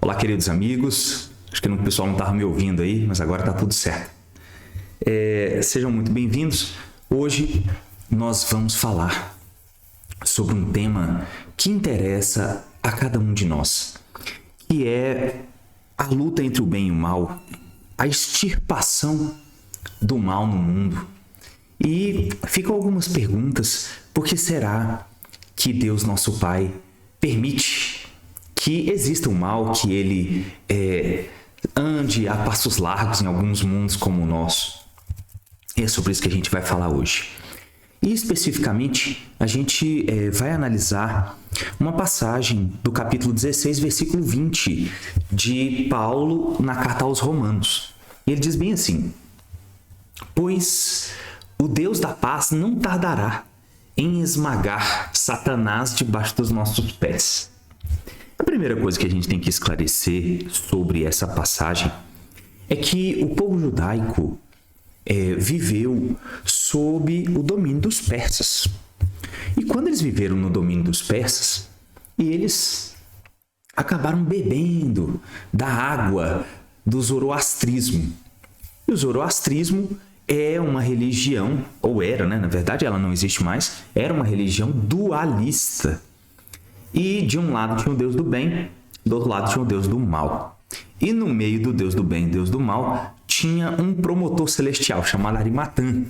Olá, queridos amigos. Acho que o pessoal não estava me ouvindo aí, mas agora está tudo certo. Sejam muito bem-vindos. Hoje nós vamos falar sobre um tema que interessa a cada um de nós, que é a luta entre o bem e o mal, a extirpação do mal no mundo. E ficam algumas perguntas: por que será que Deus, nosso Pai, permite que exista o mal, que ele ande a passos largos em alguns mundos como o nosso? E é sobre isso que a gente vai falar hoje. E especificamente, a gente vai analisar uma passagem do capítulo 16, versículo 20 de Paulo na carta aos Romanos. E ele diz bem assim: pois o Deus da paz não tardará em esmagar Satanás debaixo dos nossos pés. A primeira coisa que a gente tem que esclarecer sobre essa passagem é que o povo judaico viveu sob o domínio dos persas. E quando eles viveram no domínio dos persas, eles acabaram bebendo da água do zoroastrismo. E o zoroastrismo é uma religião, ou era, né? Na verdade ela não existe mais, era uma religião dualista. E de um lado tinha o Deus do bem, do outro lado tinha o Deus do mal. E no meio do Deus do bem e Deus do mal, tinha um promotor celestial chamado Arimatã.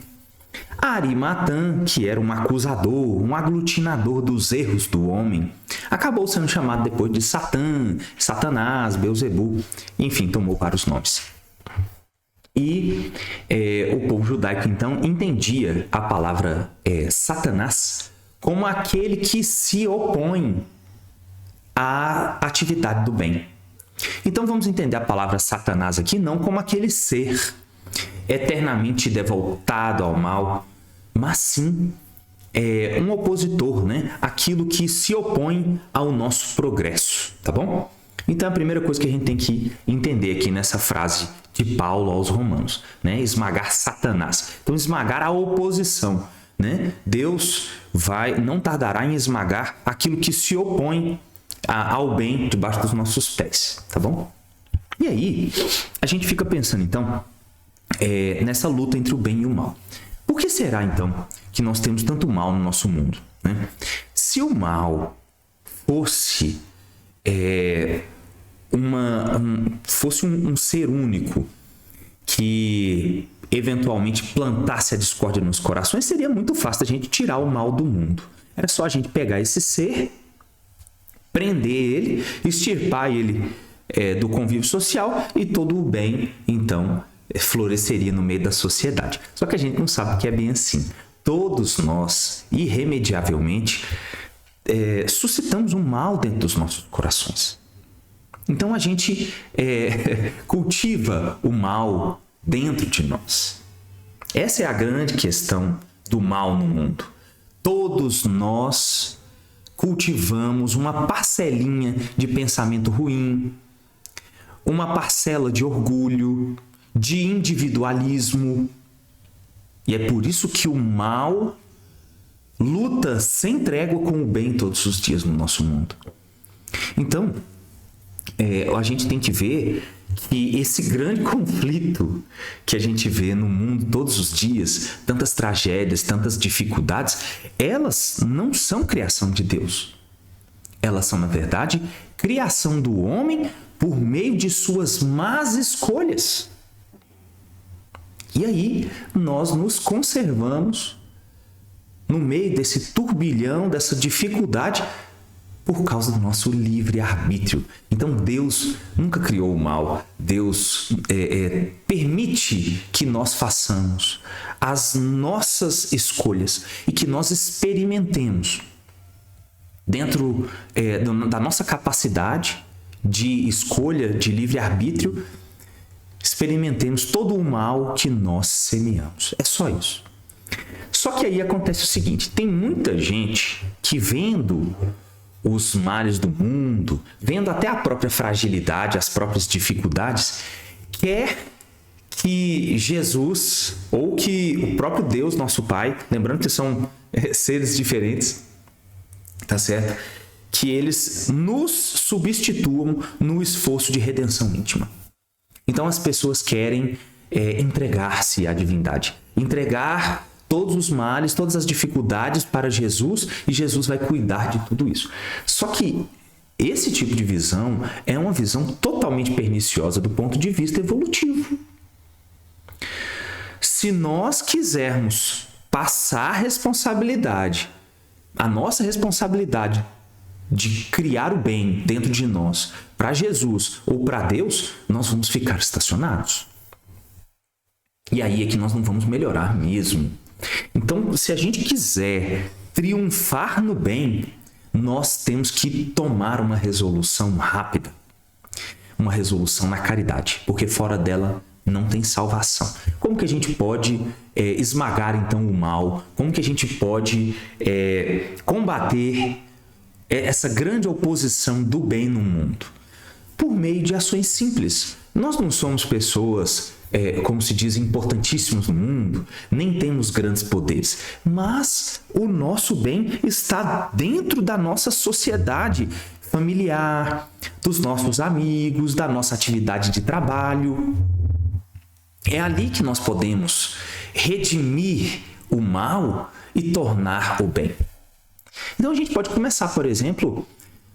Arimatã, que era um acusador, um aglutinador dos erros do homem, acabou sendo chamado depois de Satã, Satanás, Beelzebu, enfim, tomou vários nomes. E o povo judaico, então, entendia a palavra Satanás como aquele que se opõe à atividade do bem. Então vamos entender a palavra Satanás aqui não como aquele ser eternamente devoltado ao mal, mas sim um opositor, né? Aquilo que se opõe ao nosso progresso, tá bom? Então a primeira coisa que a gente tem que entender aqui nessa frase de Paulo aos Romanos, né? Esmagar Satanás. Então esmagar a oposição, né? Deus não tardará em esmagar aquilo que se opõe ao bem debaixo dos nossos pés, tá bom? E aí, a gente fica pensando, então, nessa luta entre o bem e o mal. Por que será, então, que nós temos tanto mal no nosso mundo, né? Se o mal fosse um ser único que eventualmente plantasse a discórdia nos corações, seria muito fácil a gente tirar o mal do mundo. Era só a gente pegar esse ser, prender ele, extirpar ele do convívio social e todo o bem, então, floresceria no meio da sociedade. Só que a gente não sabe que é bem assim. Todos nós, irremediavelmente, suscitamos um mal dentro dos nossos corações. Então a gente cultiva o mal dentro de nós. Essa é a grande questão do mal no mundo. Todos nós cultivamos uma parcelinha de pensamento ruim, uma parcela de orgulho, de individualismo. E é por isso que o mal luta sem trégua com o bem todos os dias no nosso mundo. Então, a gente tem que ver que esse grande conflito que a gente vê no mundo todos os dias, tantas tragédias, tantas dificuldades, elas não são criação de Deus. Elas são, na verdade, criação do homem por meio de suas más escolhas. E aí, nós nos conservamos no meio desse turbilhão, dessa dificuldade, por causa do nosso livre-arbítrio. Então Deus nunca criou o mal. Deus permite que nós façamos as nossas escolhas e que nós experimentemos dentro da nossa capacidade de escolha, de livre-arbítrio, experimentemos todo o mal que nós semeamos. É só isso. Só que aí acontece o seguinte, tem muita gente que vendo os males do mundo, vendo até a própria fragilidade, as próprias dificuldades, quer que Jesus ou que o próprio Deus, nosso Pai, lembrando que são seres diferentes, tá certo? Que eles nos substituam no esforço de redenção íntima. Então as pessoas querem entregar-se à divindade, entregar todos os males, todas as dificuldades para Jesus e Jesus vai cuidar de tudo isso. Só que esse tipo de visão é uma visão totalmente perniciosa do ponto de vista evolutivo. Se nós quisermos passar a responsabilidade, a nossa responsabilidade de criar o bem dentro de nós para Jesus ou para Deus, nós vamos ficar estacionados. E aí é que nós não vamos melhorar mesmo. Então, se a gente quiser triunfar no bem, nós temos que tomar uma resolução rápida. Uma resolução na caridade, porque fora dela não tem salvação. Como que a gente pode esmagar então o mal? Como que a gente pode combater essa grande oposição do bem no mundo? Por meio de ações simples. Nós não somos pessoas, como se diz, importantíssimos no mundo, nem temos grandes poderes, mas o nosso bem está dentro da nossa sociedade familiar, dos nossos amigos, da nossa atividade de trabalho. É ali que nós podemos redimir o mal e tornar o bem. Então a gente pode começar, por exemplo,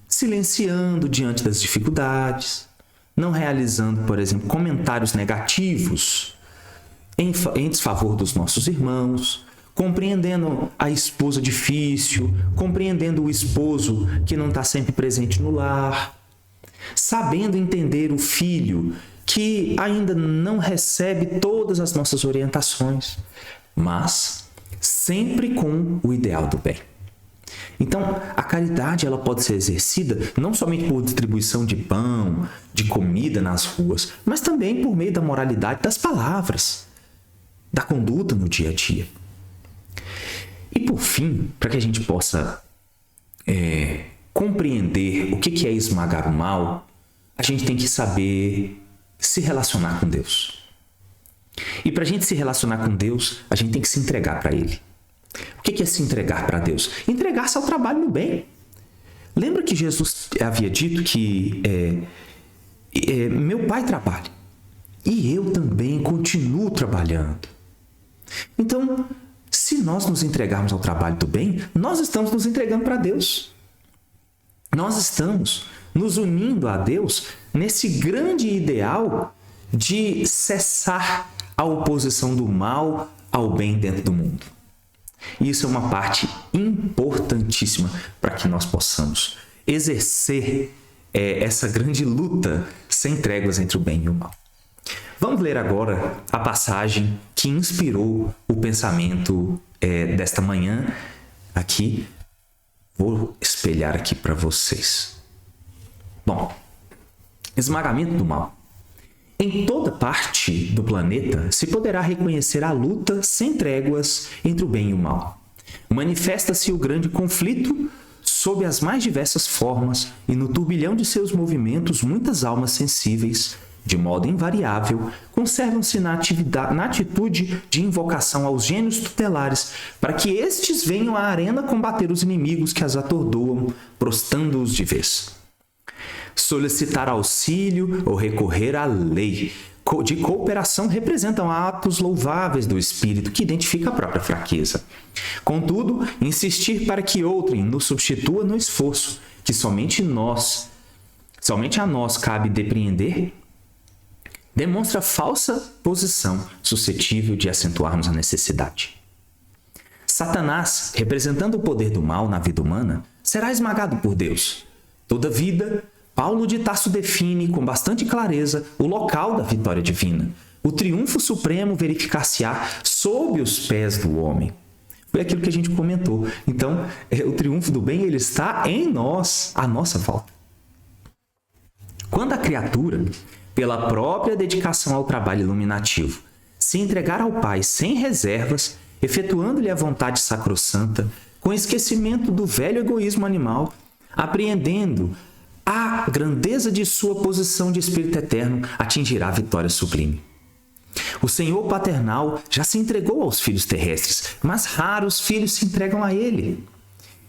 silenciando diante das dificuldades, não realizando, por exemplo, comentários negativos em desfavor dos nossos irmãos, compreendendo a esposa difícil, compreendendo o esposo que não está sempre presente no lar, sabendo entender o filho que ainda não recebe todas as nossas orientações, mas sempre com o ideal do bem. Então, a caridade ela pode ser exercida não somente por distribuição de pão, de comida nas ruas, mas também por meio da moralidade das palavras, da conduta no dia a dia. E por fim, para que a gente possa compreender o que é esmagar o mal, a gente tem que saber se relacionar com Deus. E para a gente se relacionar com Deus, a gente tem que se entregar para Ele. O que é se entregar para Deus? Entregar-se ao trabalho no bem. Lembra que Jesus havia dito que meu Pai trabalha e eu também continuo trabalhando. Então, se nós nos entregarmos ao trabalho do bem, nós estamos nos entregando para Deus. Nós estamos nos unindo a Deus nesse grande ideal de cessar a oposição do mal ao bem dentro do mundo. Isso é uma parte importantíssima para que nós possamos exercer essa grande luta sem tréguas entre o bem e o mal. Vamos ler agora a passagem que inspirou o pensamento desta manhã aqui. Vou espelhar aqui para vocês. Bom, esmagamento do mal. Em toda parte do planeta se poderá reconhecer a luta sem tréguas entre o bem e o mal. Manifesta-se o grande conflito sob as mais diversas formas e no turbilhão de seus movimentos muitas almas sensíveis, de modo invariável, conservam-se na atitude de invocação aos gênios tutelares para que estes venham à arena combater os inimigos que as atordoam, prostando-os de vez. Solicitar auxílio ou recorrer à lei de cooperação representam atos louváveis do espírito que identifica a própria fraqueza. Contudo, insistir para que outrem nos substitua no esforço que somente a nós cabe depreender, demonstra falsa posição suscetível de acentuarmos a necessidade. Satanás, representando o poder do mal na vida humana, será esmagado por Deus. Todavia, Paulo de Tarso define com bastante clareza o local da vitória divina. O triunfo supremo verificar-se-á sob os pés do homem. Foi aquilo que a gente comentou. Então, o triunfo do bem ele está em nós, à nossa volta. Quando a criatura, pela própria dedicação ao trabalho iluminativo, se entregar ao Pai sem reservas, efetuando-lhe a vontade sacrossanta, com esquecimento do velho egoísmo animal, apreendendo a grandeza de sua posição de Espírito Eterno, atingirá a vitória sublime. O Senhor paternal já se entregou aos filhos terrestres, mas raros filhos se entregam a Ele.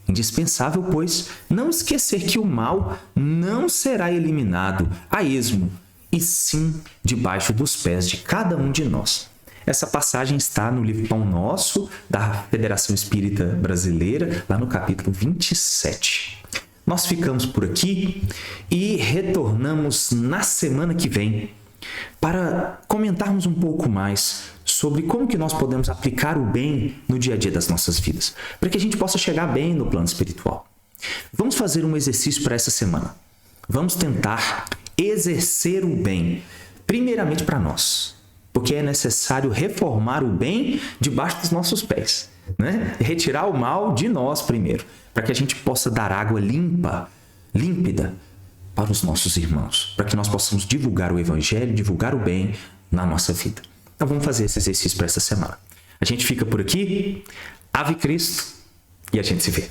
Indispensável, pois, não esquecer que o mal não será eliminado a esmo, e sim debaixo dos pés de cada um de nós. Essa passagem está no livro Pão Nosso, da Federação Espírita Brasileira, lá no capítulo 27. Nós ficamos por aqui e retornamos na semana que vem para comentarmos um pouco mais sobre como que nós podemos aplicar o bem no dia a dia das nossas vidas, para que a gente possa chegar bem no plano espiritual. Vamos fazer um exercício para essa semana. Vamos tentar exercer o bem, primeiramente para nós, porque é necessário reformar o bem debaixo dos nossos pés, né? Retirar o mal de nós primeiro, para que a gente possa dar água límpida para os nossos irmãos, para que nós possamos divulgar o Evangelho, divulgar o bem na nossa vida. Então vamos fazer esse exercício para essa semana. A gente fica por aqui. Ave Cristo e a gente se vê.